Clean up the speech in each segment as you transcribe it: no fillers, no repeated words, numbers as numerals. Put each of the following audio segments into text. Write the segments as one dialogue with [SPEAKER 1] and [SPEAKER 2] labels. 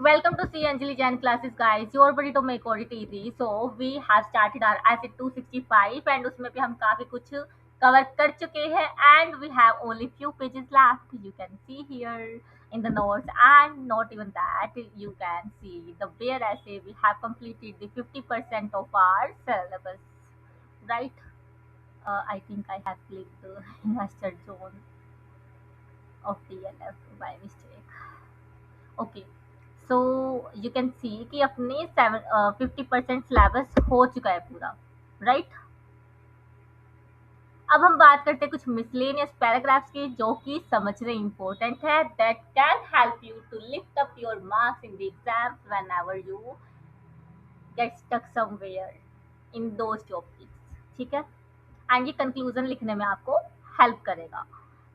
[SPEAKER 1] Welcome to see Anjali Jain classes, guys. Your body to make audit easy. So we have started our ACID 265 and उसमें भी हम काफी कुछ cover कर चुके हैं and we have only few pages left. You can see here in the notes and not even that you can see the bare essay. We have completed the 50% of our syllabus, right? I think I have clicked the investor zone of DLF by mistake. Okay so you can see कि अपने 50% syllabus हो चुका है पूरा, right. अब हम बात करते हैं कुछ मिसलेनियस पैराग्राफ्स की जो कि समझने इंपॉर्टेंट है, that can help you to lift up your marks in the exam whenever you get stuck somewhere in those topics, ठीक है। एंड ये कंक्लूजन लिखने में आपको हेल्प करेगा।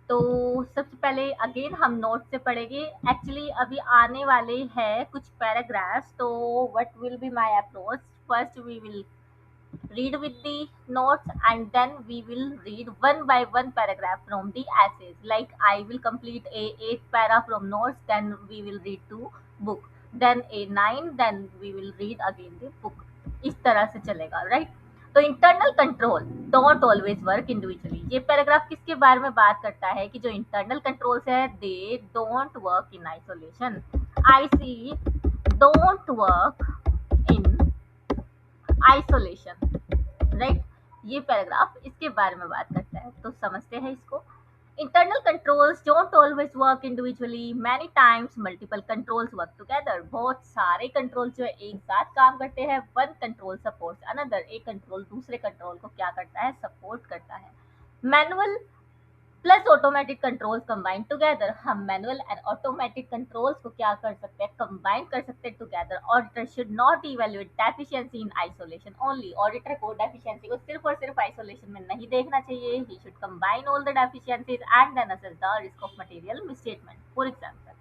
[SPEAKER 1] तो सबसे पहले अगेन हम नोट से पढ़ेंगे। एक्चुअली अभी आने वाले हैं कुछ पैराग्राफ्स, तो what will be my approach, first we will read with the notes and then we will read one by one paragraph from the essays, like I will complete a 8 para from notes, then we will read to book, then a 9, then we will read again the book। इस तरह से चलेगा, right. तो internal control don't always work individually, ये paragraph किसके बारे में बात करता है कि जो इंटरनल कंट्रोल्स है they don't work in isolation. I C don't work in isolation, right. ये पैराग्राफ इसके बारे में बात करता है, तो समझते हैं इसको। Internal controls don't always work individually, many times multiple controls work together, बहुत सारे कंट्रोल जो है एक साथ काम करते हैं। वन कंट्रोल सपोर्ट्स अनदर, एक कंट्रोल दूसरे कंट्रोल को क्या करता है, सपोर्ट करता है। Manual plus automatic controls combine together, हम मैनुअल एंड ऑटोमेटिक कंट्रोल्स को क्या कर सकते हैं, कंबाइन कर सकते हैं together. Auditor should not evaluate deficiency in isolation only, auditor को डेफिशिएंसी को सिर्फ और सिर्फ आइसोलेशन में नहीं देखना चाहिए। He should combine all the deficiencies and then assess the risk of material misstatement. For example,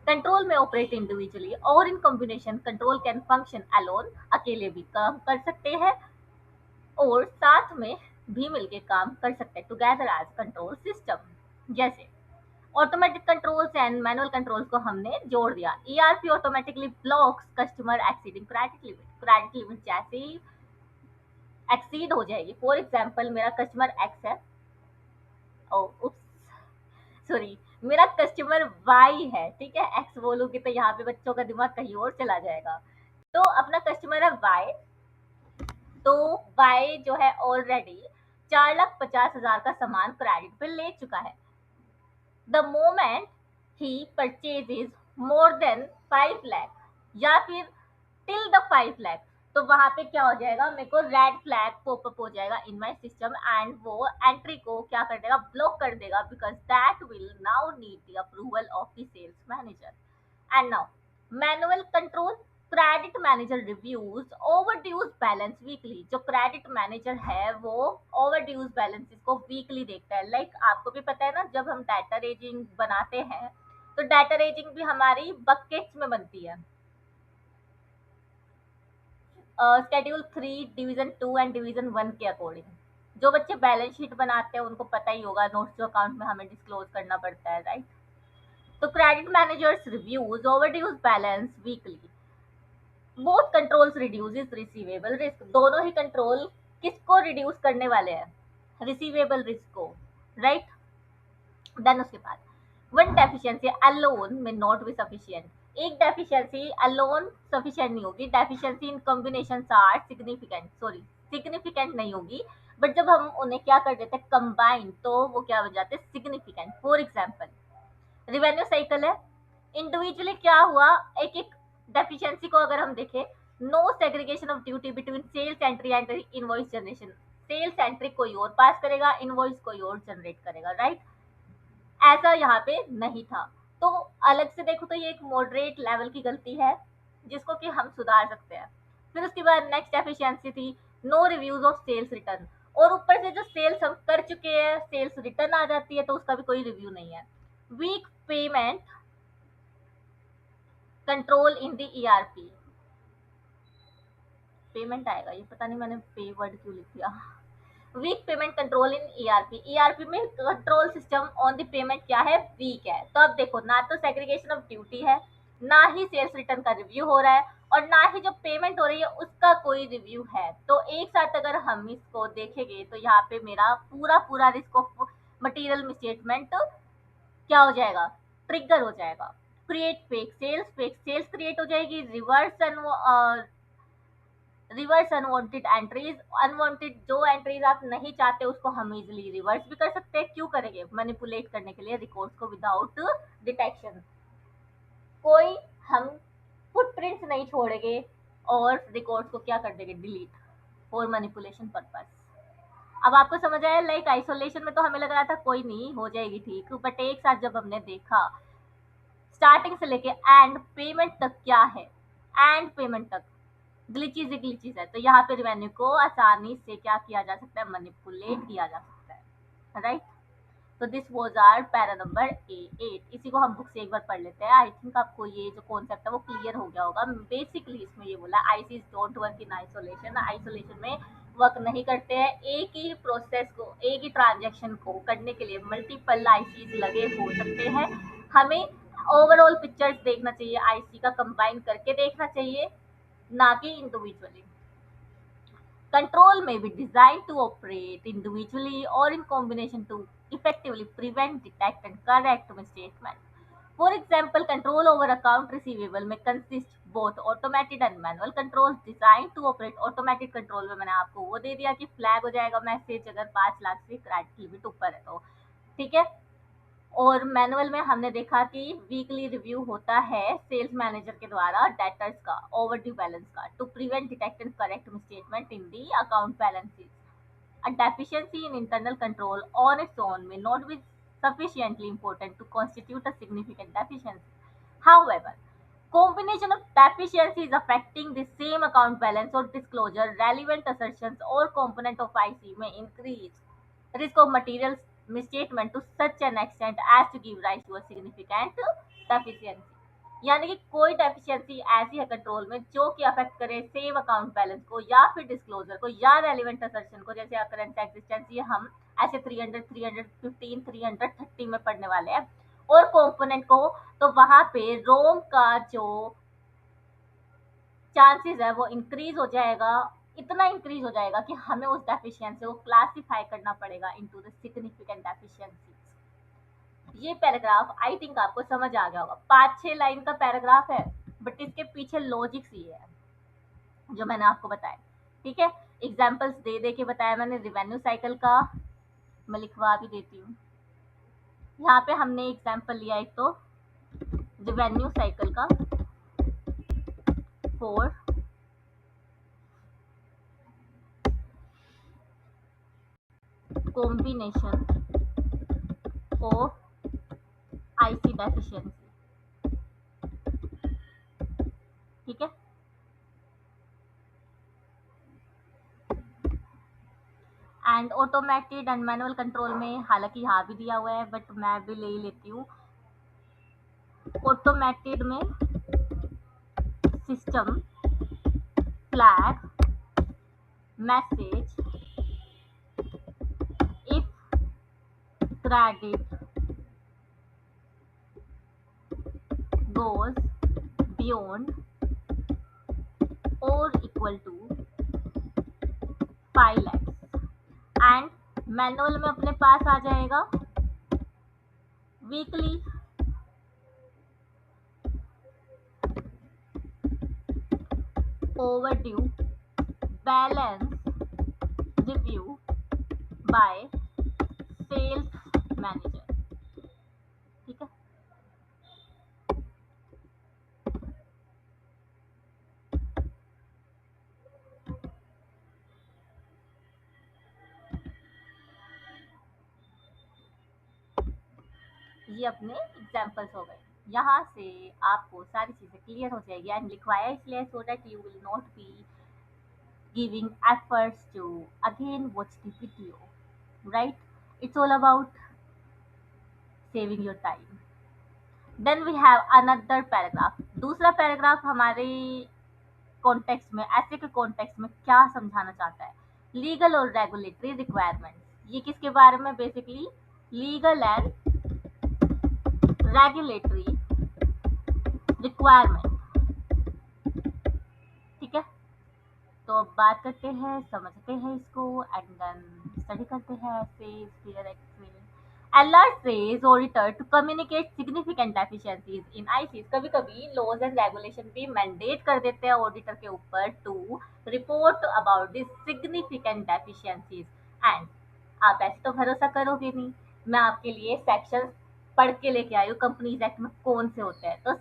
[SPEAKER 1] control में ऑपरेट इंडिविजुअली और in combination control can function alone, अकेले भी काम कर सकते हैं और साथ में भी मिलके काम कर सकते हैं टुगेदर एज कंट्रोल सिस्टम। जैसे automatic controls and manual controls को हमने जोड़ दिया। ERP automatically blocks customer exceeding credit limit, credit limit जैसे ही एक्सीड हो जाएगी, फॉर एग्जांपल मेरा कस्टमर एक्स है, सॉरी मेरा कस्टमर वाई है, ठीक है। एक्स बोलूंगी तो यहाँ पे बच्चों का दिमाग कहीं और चला जाएगा। तो अपना कस्टमर है वाई, तो वाई जो है ऑलरेडी 4,50,000 का सामान क्रेडिट पे ले चुका है। The moment he purchases more than 5 lakh या फिर टिल द 5 लाख, तो वहां पे क्या हो जाएगा, मेरे को रेड फ्लैग पॉपअप हो जाएगा इन माय सिस्टम एंड वो एंट्री को क्या कर देगा, ब्लॉक कर देगा, because that will now need the approval of the sales manager. And now manual control, credit manager reviews overdues balance weekly, जो क्रेडिट मैनेजर है वो ओवरड्यूज बैलेंसेस को वीकली देखता है। लाइक आपको भी पता है ना, जब हम डाटा रेजिंग बनाते हैं तो डाटा रेजिंग भी हमारी बकेट्स में बनती है, शेड्यूल 3 डिवीजन 2 एंड डिवीजन 1 के अकॉर्डिंग। जो बच्चे बैलेंस शीट बनाते हैं उनको पता ही होगा, नोट्स टू अकाउंट में हमें डिस्क्लोज करना पड़ता है, राइट। तो credit managers reviews overdues balance weekly, both controls reduces receivable risk, दोनों ही कंट्रोल किसको रिड्यूस करने वाले हैं, रिसीवेबल रिस्क को, राइट। देन उसके बाद वन डेफिशिएंसी अलोन में नॉट बी सफिशिएंट, एक डेफिशिएंसी अलोन सफिशिएंट नहीं होगी, deficiency in combination are significant, sorry significant नहीं होगी, बट जब हम उन्हें क्या कर देते हैं कंबाइन, तो वो क्या बन जाते हैं, significant. For example revenue cycle है, इंडिविजुअली क्या हुआ, एक एक डेफिशिएंसी को अगर हम देखें, no segregation of duty between sales entry and invoice generation, sales entry कोई और पास करेगा, इनवॉइस कोई और जनरेट करेगा, राइट। ऐसा यहाँ पे नहीं था। तो अलग से देखो तो ये एक मॉडरेट लेवल की गलती है जिसको कि हम सुधार सकते हैं। फिर उसके बाद नेक्स्ट एफिशिएंसी थी no reviews of sales return, और ऊपर से जो सेल्स हम कर चुके हैं सेल्स रिटर्न आ जाती है तो उसका भी कोई रिव्यू नहीं है। Weak payment control in the ERP, payment आएगा, ये पता नहीं मैंने पे वर्ड क्यों लिख दिया। Weak payment control in ERP, ERP में control system on the payment क्या है, वीक है। तो अब देखो ना तो सेग्रीगेशन ऑफ ड्यूटी है, ना ही सेल्स रिटर्न का रिव्यू हो रहा है और ना ही जो पेमेंट हो रही है उसका कोई रिव्यू है। तो एक साथ अगर हम इसको देखेंगे तो यहाँ पे मेरा पूरा पूरा रिस्क ऑफ मटेरियल मिसस्टेटमेंट क्या हो जाएगा, ट्रिगर हो जाएगा। क्रिएट फेक सेल्स क्रिएट हो जाएगी। रिवर्स अनवांटेड एंट्रीज, अनवांटेड जो एंट्रीज आप नहीं चाहते उसको हम इजिली रिवर्स भी कर सकते हैं। क्यों करेंगे, मैनिपुलेट करने के लिए रिकॉर्ड्स को विदाउट डिटेक्शन। कोई हम फुटप्रिंट्स नहीं छोड़ेंगे और रिकॉर्ड्स को क्या कर देंगे, डिलीट फॉर मैनिपुलेशन पर्पस। अब आपको समझ आया। लाइक आइसोलेशन में तो हमें लग रहा था कोई नहीं, हो जाएगी ठीक, बट एक साथ जब हमने देखा स्टार्टिंग से लेके एंड पेमेंट तक क्या है, एंड पेमेंट तक ग्लिचीज ही ग्लिचीज है, तो यहाँ पे रेवेन्यू को आसानी से क्या किया जा सकता है, मैनिपुलेट किया जा सकता है, राइट। तो this was our para number A8। इसी को हम बुक से एक बार पढ़ लेते हैं। आई थिंक आपको ये जो कॉन्सेप्ट है वो क्लियर हो गया होगा। बेसिकली इसमें ये बोला ICs don't work in isolation. Isolation में वर्क नहीं करते हैं। एक ही प्रोसेस को, एक ही ट्रांजेक्शन को करने के लिए मल्टीपल आईसीज लगे हो सकते हैं। हमें ओवरऑल पिक्चर्स देखना चाहिए, आईसी का कंबाइन करके देखना चाहिए, ना कि individually. Control may be designed to operate individually or in combination to effectively prevent, detect, and correct misstatement. For example, control over account receivable may consist both automated and manual controls designed to operate। automated control में मैंने आपको वो दे दिया कि flag हो जाएगा message अगर 5 लाख से क्रेडिट लिमिट ऊपर है तो, ठीक है। और मैनुअल में हमने देखा कि वीकली रिव्यू होता है सेल्स मैनेजर के द्वारा डेटर्स का, ओवरड्यू बैलेंस का, to prevent, detect and correct misstatement in the account balances. A deficiency in internal control on its own may not be sufficiently important to constitute a significant deficiency. However, combination of deficiencies affecting the same account balance or disclosure relevant assertions or component of IC may increase risk of material misstatement to such an extent as to give rise to a significant deficiency। यानी कि कोई deficiency ऐसी है control में जो कि affect करे same account balance को या फिर डिस्क्लोजर को या रेलिवेंट असर्शन को, जैसे अकरेंस एक्जिस्टेंस, ये हम ऐसे 300, 315, 330 में पढ़ने वाले हैं। और कंपोनेंट को तो वहां पे रोम का जो चांसेस है वो इंक्रीज हो जाएगा, इतना इंक्रीज हो जाएगा कि हमें उस डेफिशिएंसी को क्लासिफाई करना पड़ेगा इनटू द सिग्निफिकेंट डेफिशिएंसी। ये पैराग्राफ आई थिंक आपको समझ आ गया होगा। 5-6 लाइन का पैराग्राफ है, बट इसके पीछे लॉजिक्स ये है जो मैंने आपको बताया, ठीक है। एग्जाम्पल्स दे दे के बताया मैंने रिवेन्यू साइकिल का, मैं लिखवा भी देती हूँ। यहाँ पे हमने एग्जाम्पल लिया एक तो रिवेन्यू साइकिल का for combination of IC deficiency, ठीक है। And automated and manual control में हालांकि यहाँ भी दिया हुआ है बट मैं भी ले ही लेती हूँ। ऑटोमेटेड में system flag message if credit goes beyond or equal to 5 lakhs। And manual में अपने पास आ जाएगा weekly overdue balance review by sales manager, ठीक है। ये अपने एग्जाम्पल्स हो गए। यहाँ से आपको सारी चीज़ें क्लियर हो जाएगी। एंड लिखवाया इसलिए so that you will not be giving efforts to again watch the video, right? It's all about saving your time। Then we have another paragraph। दूसरा पैराग्राफ हमारे कॉन्टेक्स्ट में, ऐसे के कॉन्टेक्स्ट में क्या समझाना चाहता है, लीगल और रेगुलेटरी रिक्वायरमेंट्स। ये किसके बारे में, basically legal and regulatory requirement. ठीक है, तो अब बात करते हैं, समझते हैं इसको एंड देन स्टडी करते हैं। Says clear explain alert says auditor to communicate significant deficiencies in ICs। कभी कभी लॉज एंड रेगुलेशन भी मैंडेट कर देते हैं ऑडिटर के ऊपर to report about this significant deficiencies. And आप ऐसे तो भरोसा करोगे नहीं, मैं आपके लिए सेक्शन पढ़ के लेके आई हूँ कंपनीज एक्ट में कौन से होते हैं। तो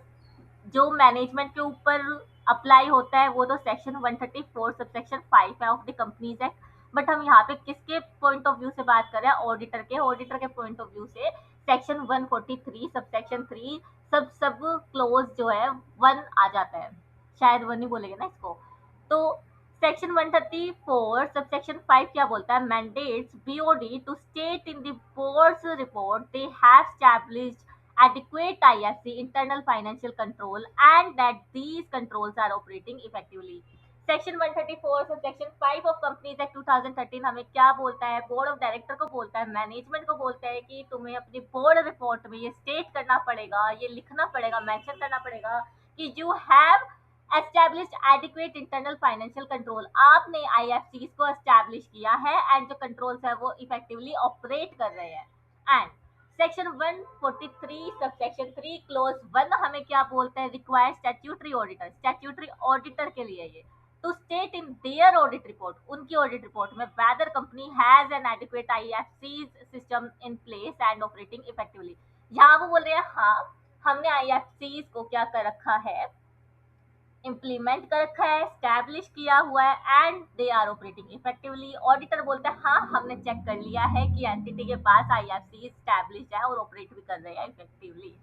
[SPEAKER 1] जो मैनेजमेंट के ऊपर अप्लाई होता है वो तो सेक्शन 134 सबसेक्शन 5 है of the companies act. But हम यहाँ पे किसके पॉइंट ऑफ व्यू से बात कर रहे हैं, ऑडिटर के पॉइंट ऑफ व्यू से सेक्शन 143 सबसेक्शन 3 सब क्लोज जो है 1 आ जाता है, शायद 1 ही बोलेंगे ना इसको। तो सेक्शन 134 सबसेक्शन 5 क्या बोलता है, mandates BOD to state in the boards report they have established adequate IFC internal financial control and that these controls are operating effectively। Section 134 से सेक्शन 5 ऑफ कंपनीज एक्ट 2013 हमें क्या बोलता है, बोर्ड ऑफ डायरेक्टर को बोलता है, management को बोलता है कि तुम्हें अपनी बोर्ड रिपोर्ट में ये स्टेट करना पड़ेगा, ये लिखना पड़ेगा, मेंशन करना पड़ेगा कि you have established adequate internal financial control. आपने आईएफसीज को एस्टैब्लिश किया है एंड जो कंट्रोल्स है वो इफेक्टिवली ऑपरेट कर रहे हैं। एंड सेक्शन 143 सबसेक्शन 3 क्लोज 1 हमें क्या बोलता है, require statutory auditor, statutory auditor के लिए ये to state in their audit report, उनकी ऑडिट रिपोर्ट में whether company has an adequate IFC system in place and operating effectively. यहाँ वो बोल रहे हैं हाँ हमने आईएफसी को क्या कर रखा है, इम्प्लीमेंट कर रखा है, स्टैब्लिश किया हुआ है and they are operating effectively. Auditor बोलते हैं हाँ हमने चेक कर लिया है कि एंटिटी के पास आईएफसी स्टैब्लिश है और ऑपरेट भी कर रहे हैं इफेक्टिवली।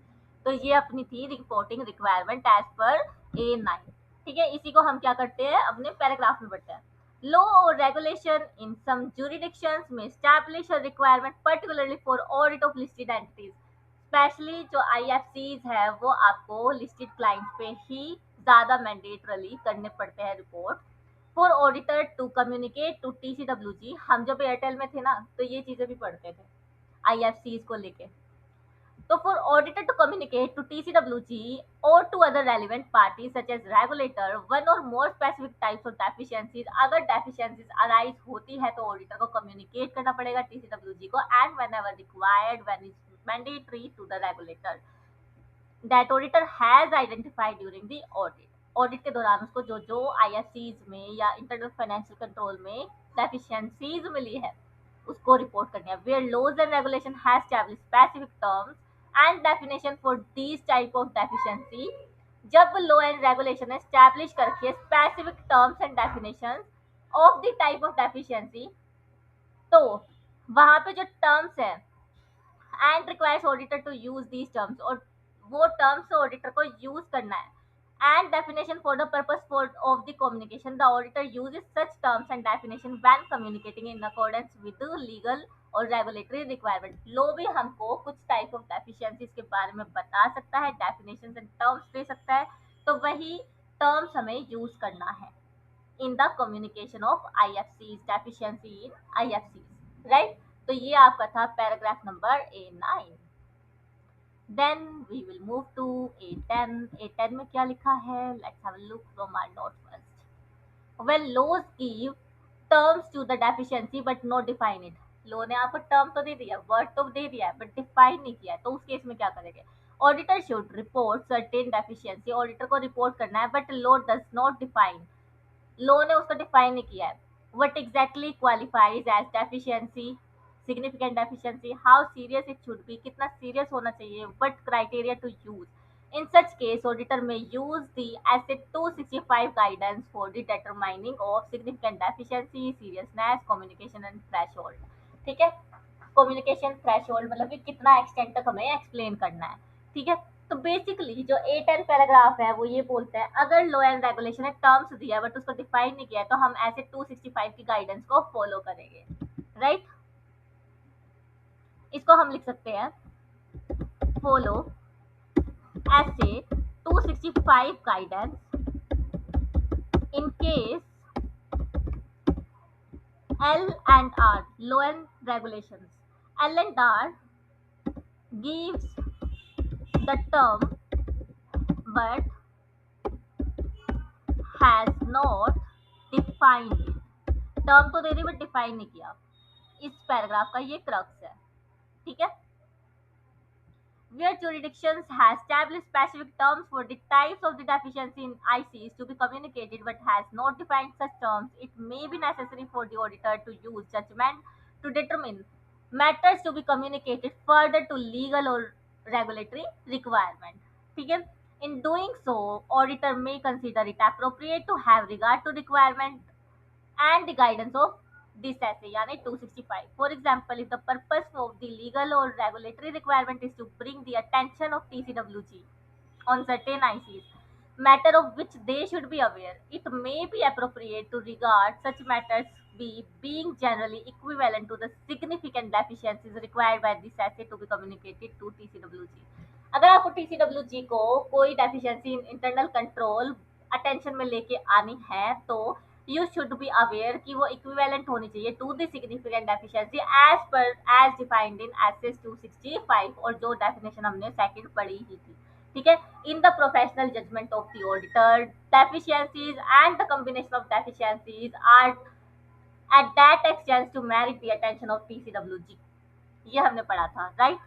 [SPEAKER 1] तो ये अपनी थी reporting requirement as per A9। ठीक है, इसी को हम क्या करते हैं अपने पैराग्राफ में बढ़ते हैं। Law or regulation in some jurisdictions may establish a requirement particularly for audit of listed entities। Specially जो आईएफसीज है वो आपको लिस्टेड क्लाइंट्स पे ही ज्यादा मैंडेटरली करने पड़ते हैं report. For auditor to communicate to TCWG, हम जब एयरटेल में थे ना तो ये चीजें भी पढ़ते थे आईएफसीज को लेके। तो for auditor to communicate to TCWG और to other relevant party such as regulator one और more specific types of deficiencies, अगर डेफिशिएंसीज अराइज होती है तो ऑडिटर को कम्युनिकेट करना पड़ेगा टीसीडब्ल्यूजी को and whenever required when is mandatory to the regulator that auditor has identified during the audit. Audit के दौरान उसको जो जो आईएफसीज में या इंटरनल फाइनेंशियल कंट्रोल में डेफिशिएंसीज मिली है उसको रिपोर्ट करनी है। Where laws and regulation has established specific terms and definition for these type of deficiency, जब लॉ एंड रेगुलेशन एस्टैब्लिश करके specific terms and definition of the type of deficiency, तो वहां पे जो टर्म्स है and requires auditor to use these terms, और वो terms auditor को यूज करना है। And definition for the purpose for of the communication, the auditor uses such terms and definition when communicating in accordance with legal और regulatory requirement. लो भी हमको कुछ टाइप ऑफ डेफिशिएंसीज के बारे में बता सकता है, डेफिनेशन एंड टर्म्स दे सकता है, तो वही टर्म्स हमें यूज करना है in the communication of IFCs, deficiency in IFCs, right. तो ये आपका था paragraph number A9। Then we will move to A10। A10 में क्या लिखा है, let's have a look from our note first. When laws give terms to the deficiency but not define it, law ने आपको टर्म तो दे दिया, word तो दे दिया है, बट डिफाइन नहीं किया है, तो उस केस में क्या करेंगे, auditor should report certain deficiency, auditor को रिपोर्ट करना है but law does not define, law ने उसको डिफाइन नहीं किया है what exactly qualifies as deficiency, significant deficiency, how serious it should be, कितना सीरियस होना चाहिए, what criteria to use. In such case auditor may use the S 265 guidance for the determining of significant deficiency, seriousness, communication and threshold. ठीक है, communication threshold मतलब कि कितना extent तक हमें एक्सप्लेन करना है। ठीक है, तो बेसिकली जो A10 पैराग्राफ है वो ये बोलता है अगर लॉ एंड रेगुलेशन ने टर्म्स दिया बट उसको डिफाइन नहीं किया है तो हम ऐसे 265 की गाइडेंस को फॉलो करेंगे, राइट। इसको हम लिख सकते हैं फॉलो ऐसे 265 guidance in case L and R, law and regulations, L and R gives the term but has not defined it. Term तो दे रही बट डिफाइन नहीं किया। इस पैराग्राफ का ये क्रक्स है, ठीक है। Where jurisdictions has established specific terms for the types of the deficiency in ICs to be communicated but has not defined such terms, it may be necessary for the auditor to use judgment to determine matters to be communicated further to legal or regulatory requirement. ठीक है। In doing so, auditor may consider it appropriate to have regard to requirement and the guidance of this essay, yani 265. For example, if the purpose of the legal or regulatory requirement is to bring the attention of TCWG on certain ICs, matter of which they should be aware, it may be appropriate to regard such matters being generally equivalent to the significant deficiencies required by this essay to be communicated to TCWG. अगर आपको TCWG को कोई deficiency in internal control attention में लेके आनी है तो you should be aware कि वो इक्विवेलेंट होनी चाहिए to the significant deficiency as defined in SS 265 और जो डेफिनेशन हमने सेकंड पढ़ी ही थी, ठीक है। In the professional judgment of the auditor, deficiencies and the combination of deficiencies are at that extent to merit the attention of TCWG, ये हमने पढ़ा था, राइट।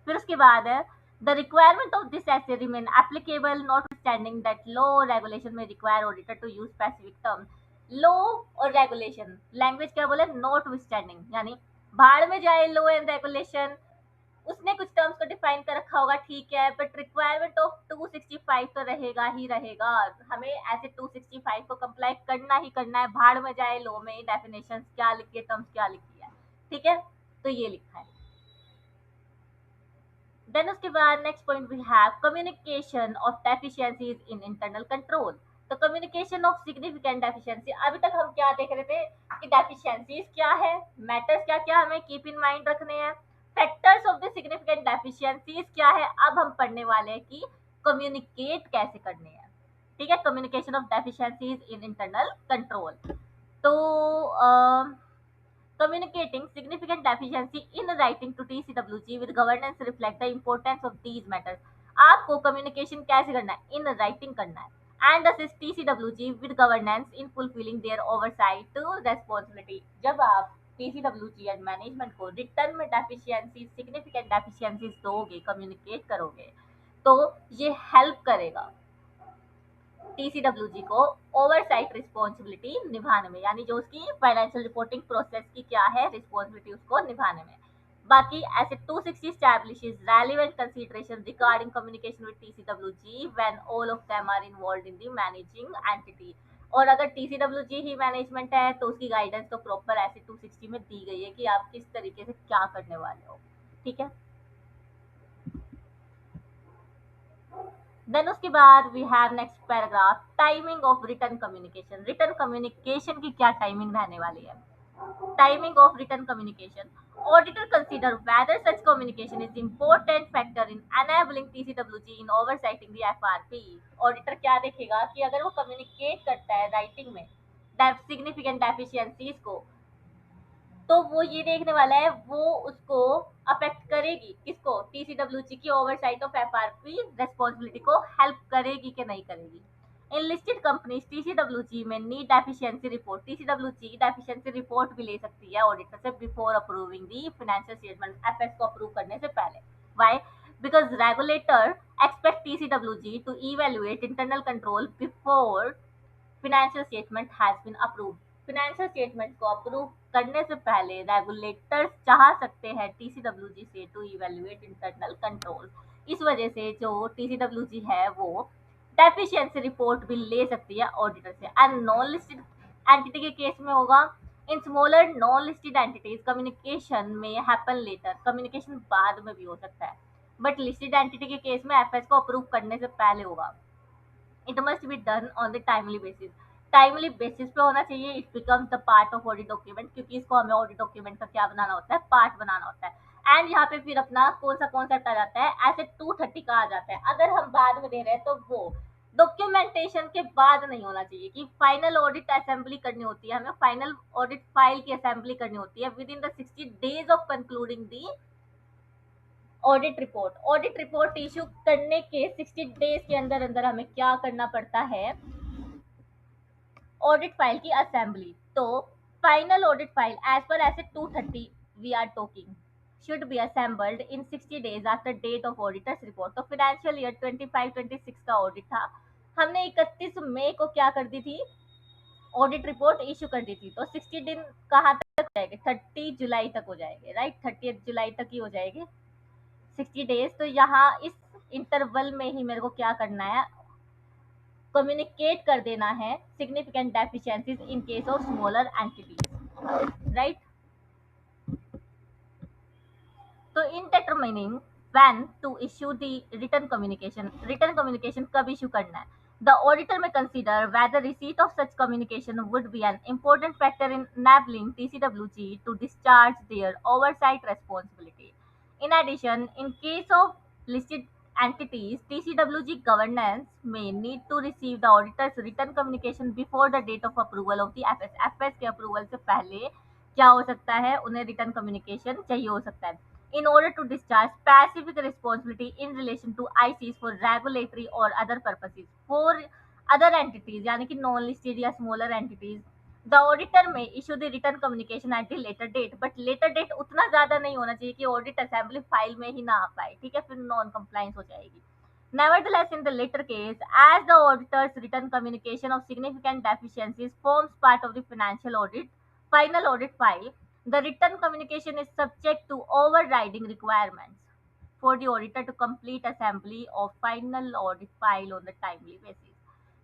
[SPEAKER 1] फिर उसके बाद है the requirement of this SA remain applicable notwithstanding that law और regulation में require auditor to use specific term. Law और रेगुलेशन लैंग्वेज क्या बोले, नॉट विथस्टैंडिंग, यानी भाड़ में जाए लॉ एंड रेगुलेशन, उसने कुछ टर्म्स को डिफाइन कर रखा होगा, ठीक है, बट रिक्वायरमेंट ऑफ 265 तो रहेगा ही रहेगा। हमें ऐसे 265 को कंप्लाई करना ही करना है, भाड़ में जाए लॉ में डेफिनेशन क्या लिखी है, टर्म्स क्या लिखी है, ठीक है। तो ये लिखा है। देन उसके बाद next point we have communication of deficiencies in internal control. तो कम्युनिकेशन ऑफ सिग्निफिकेंट डेफिशिएंसी, अभी तक हम क्या देख रहे थे कि डेफिशिएंसीज क्या है, मैटर्स क्या क्या हमें कीप इन माइंड रखने हैं, factors of the significant deficiencies क्या है, अब हम पढ़ने वाले हैं कि कम्युनिकेट कैसे करने हैं, ठीक है। Communication of deficiencies in internal control. तो communicating significant deficiency in writing to TCWG with governance reflect the importance of these matters. आपको communication कैसे करना है, in writing करना है and assist TCWG with governance in fulfilling their oversight responsibility. जब आप TCWG and management को return में deficiencies, significant deficiencies दोगे, communicate करोगे, तो ये help करेगा TCWG को ओवरसाइट रिस्पॉन्सिबिलिटी निभाने में, यानी जो उसकी फाइनेंशियल रिपोर्टिंग प्रोसेस की क्या है रिस्पॉन्सिबिलिटी उसको निभाने में। बाकी ऐसे 260 establishes relevant consideration regarding communication with TCWG when all of them are involved in the managing entity। और अगर TCWG ही मैनेजमेंट है तो उसकी गाइडेंस तो प्रॉपर ऐसे 260 में दी गई है कि आप किस तरीके से क्या करने वाले हो, ठीक है। देन उसके बाद we have next paragraph timing of return communication. Return communication की क्या टाइमिंग रहने वाली है, timing of return communication. Auditor consider whether such communication is important factor in enabling TCWG in oversighting the FRP। Auditor क्या देखेगा कि अगर वो कम्युनिकेट करता है राइटिंग में सिग्निफिकेंट डेफिशिएंसीज को, तो वो ये देखने वाला है वो उसको अफेक्ट करेगी किसको, TCWG की ओवरसाइट ऑफ FRP रिस्पॉन्सिबिलिटी को हेल्प करेगी कि नहीं करेगी। इन लिस्टेड कंपनीज TCWG में need deficiency report, TCWG deficiency report भी ले सकती है ऑडिटर से before approving the financial statement, FS को अप्रूव करने से पहले। Why? Because regulator expect TCWG to evaluate internal control before financial statement has been approved। Financial statement को अप्रूव करने से पहले रेगुलेटर्स चाह सकते हैं TCWG से टू इवेल्युएट इंटरनल कंट्रोल। इस वजह से जो TCWG है वो डेफिशिएंसी रिपोर्ट भी ले सकती है ऑडिटर से। एंड नॉन लिस्टेड एंटिटी के केस में होगा, in smaller non listed entities communication में हैपन लेटर, कम्युनिकेशन बाद में भी हो सकता है, बट लिस्टेड एंटिटी के केस में एफएस को अप्रूव करने से पहले होगा। It must be done on the timely basis, timely basis पे होना चाहिए। It becomes the part of audit document, क्योंकि इसको हमें ऑडिट डॉक्यूमेंट का क्या बनाना होता है, पार्ट बनाना होता है। एंड यहाँ पे फिर अपना कौन सा कॉन्सेप्ट आ जाता है, ऐसे 230 का आ जाता है। अगर हम बाद में दे रहे हैं तो वो डॉक्यूमेंटेशन के बाद नहीं होना चाहिए कि फाइनल ऑडिट असेंबली करनी होती है, हमें फाइनल ऑडिट फाइल की असेंबली करनी होती है with in the 60 days of concluding the audit report issue करने के 60 डेज के अंदर अंदर हमें क्या करना पड़ता है, ऑडिट फाइल की असेंबली। तो final audit file as per S 230 we are talking should be assembled in 60 days after date of auditor's report। तो फाइनेंशियल ईयर 25-26 का ऑडिट था, हमने 31 मई को क्या कर दी थी, ऑडिट रिपोर्ट इशू कर दी थी। तो 60 दिन कहाँ तक हो जाएंगे, 30 जुलाई तक हो जाएंगे, राइट, 30 जुलाई तक ही हो जाएंगे 60 डेज। तो यहाँ इस इंटरवल में ही मेरे को क्या करना है, कम्युनिकेट कर देना है significant deficiencies in case of smaller entities, right. तो in determining when to issue the return communication कब इशू करना है, the auditor may consider whether receipt of such communication would be an important factor in enabling TCWG to discharge their oversight responsibility. In addition, in case of listed entities, TCWG governance may need to receive the auditor's written communication before the date of approval of the FS। FS के approval से पहले क्या हो सकता है, उन्हें return communication चाहिए हो सकता है, in order to discharge specific responsibility in relation to ICs for regulatory or other purposes। For other entities यानी कि non listed या smaller entities, the auditor may issue the written communication at the later date, but later date उतना ज़्यादा नहीं होना चाहिए कि audit assembly file में ही ना आ पाए, ठीक है, फिर नॉन कंप्लाइंस हो जाएगी। Nevertheless, in the later case, as the auditor's written communication of significant deficiencies forms part of the final audit file, the written communication is subject to overriding requirements for the auditor to complete assembly of final audit file on the timely basis।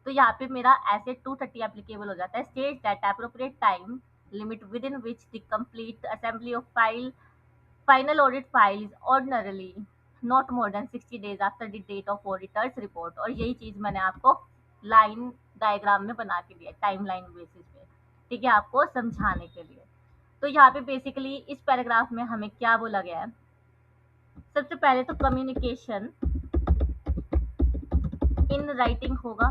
[SPEAKER 1] तो यहाँ पे मेरा asset 230 applicable हो जाता है, state that appropriate time limit within which the complete assembly of final audit file is ordinarily not more than 60 days after the date of auditor's report। और यही चीज मैंने आपको लाइन डायग्राम में बना के दिया टाइम लाइन बेसिस पे, ठीक है, आपको समझाने के लिए। तो यहाँ पे बेसिकली इस पैराग्राफ में हमें क्या बोला गया है, सबसे पहले तो कम्युनिकेशन इन राइटिंग होगा,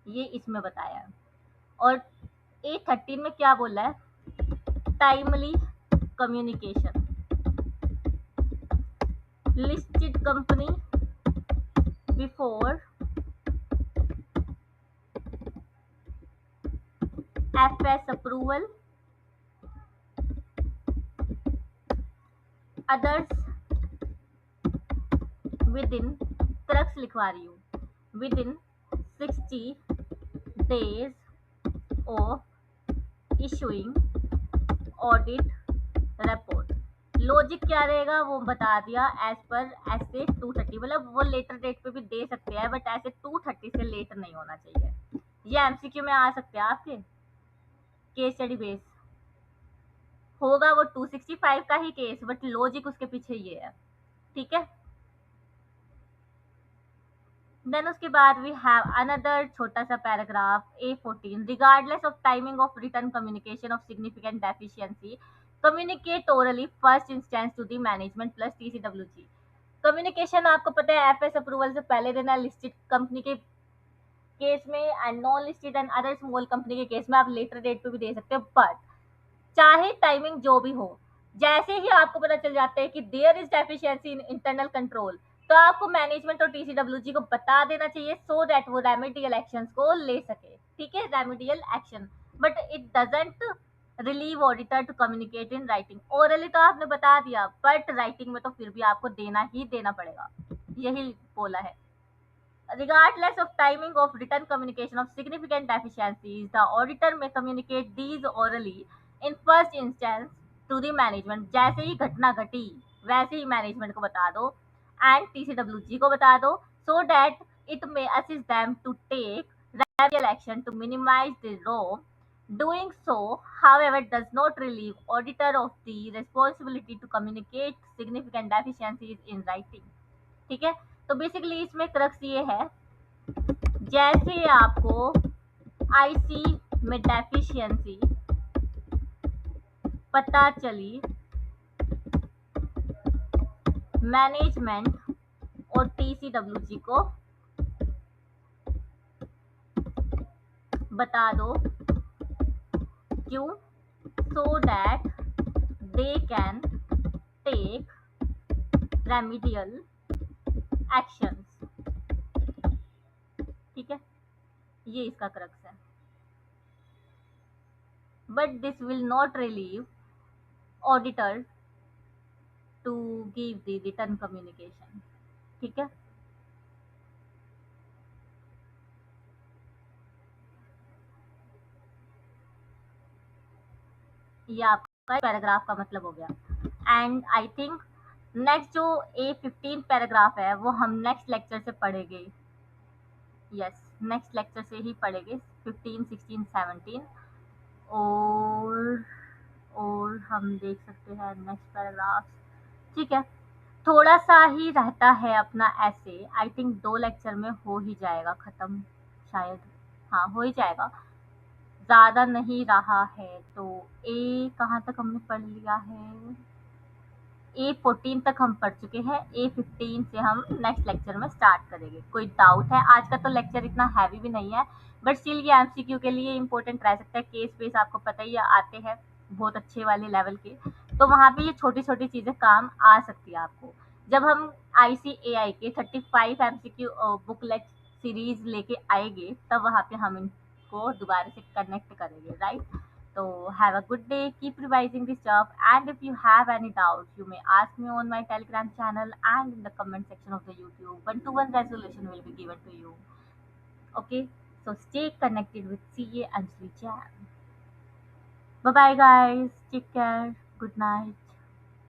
[SPEAKER 1] ये इसमें बताया है। और A13 में क्या बोला है, timely communication, listed company before FS approval, others within, crux लिखवा रही हूँ, within 60 days of issuing audit report। Logic क्या रहेगा वो बता दिया, एज पर ऐसे 230, मतलब वो लेटर डेट पे भी दे सकते हैं बट ऐसे 230 से लेट नहीं होना चाहिए। ये एमसीक्यू में आ सकते हैं आपके केस स्टडी बेस, होगा वो 265 का ही केस बट लॉजिक उसके पीछे ये है, ठीक है। देन उसके बाद वी हैव अनदर छोटा सा paragraph A14, regardless of timing of return communication of significant deficiency communicate orally first instance to the management plus TCWG। Communication आपको पता है एफएस अप्रूवल से पहले देना लिस्टेड कंपनी के केस में, and non listed and other small company के case में आप लेटर डेट पे भी दे सकते हो, बट चाहे टाइमिंग जो भी हो, जैसे ही आपको पता चल जाता है कि there is deficiency in internal control, तो आपको मैनेजमेंट और TCWG को बता देना चाहिए सो दैट वो रेमेडियल एक्शंस को ले सके, ठीक है, remedial action. But it doesn't relieve auditor to communicate in writing. Orally तो आपने बता दिया बट राइटिंग में तो फिर भी आपको देना ही देना पड़ेगा, यही बोला है। Regardless of timing of written communication of significant deficiencies, the auditor may communicate these orally in first instance to the management। जैसे ही घटना घटी वैसे ही मैनेजमेंट को बता दो एंड TCWG को बता दो, so that it may assist them to take remedial action to minimize the wrong। Doing so, however, does not relieve auditor of the responsibility to communicate significant deficiencies in writing, ठीक है। तो basically इसमें crux ये है, जैसे आपको IC में deficiency पता चली, मैनेजमेंट और TCWG को बता दो, क्यों, so that they can take remedial actions. ठीक है, ये इसका क्रक्स है। But this will not relieve auditor to give the return communication. ठीक है, ये आपका पैराग्राफ का मतलब हो गया। एंड आई थिंक नेक्स्ट जो A15 पैराग्राफ है वो हम नेक्स्ट लेक्चर से पढ़ेंगे। यस, नेक्स्ट लेक्चर से ही पढ़ेंगे 15, 16, 17। और और हम देख सकते हैं नेक्स्ट पैराग्राफ। ठीक है, थोड़ा सा ही रहता है अपना ऐसे। आई थिंक 2 लेक्चर में हो ही जाएगा खत्म शायद। हाँ, हो ही जाएगा, ज़्यादा नहीं रहा है। तो ए कहाँ तक हमने पढ़ लिया है? A14 तक हम पढ़ चुके हैं। A15 से हम नेक्स्ट लेक्चर में स्टार्ट करेंगे। कोई डाउट है? आज का तो लेक्चर इतना हैवी भी नहीं है, बट स्टिल ये MCQ के लिए इम्पोर्टेंट रह सकता है। केस बेस आपको पता ही है, आते हैं बहुत अच्छे वाले लेवल के, तो वहाँ पे ये छोटी-छोटी चीज़ें काम आ सकती है आपको। जब हम ICAI के 35 MCQ बुकलेट सीरीज़ लेके आएँगे, तब वहाँ पे हम इनको दोबारा से कनेक्ट करेंगे, right? So have a good day, keep revising the stuff, and if you have any doubts, you may ask me on my Telegram channel and in the comment section of the YouTube. One-to-one resolution will be given to you. Okay, so stay connected with CA Anjali Jam. Bye bye, guys. Take care. Good night.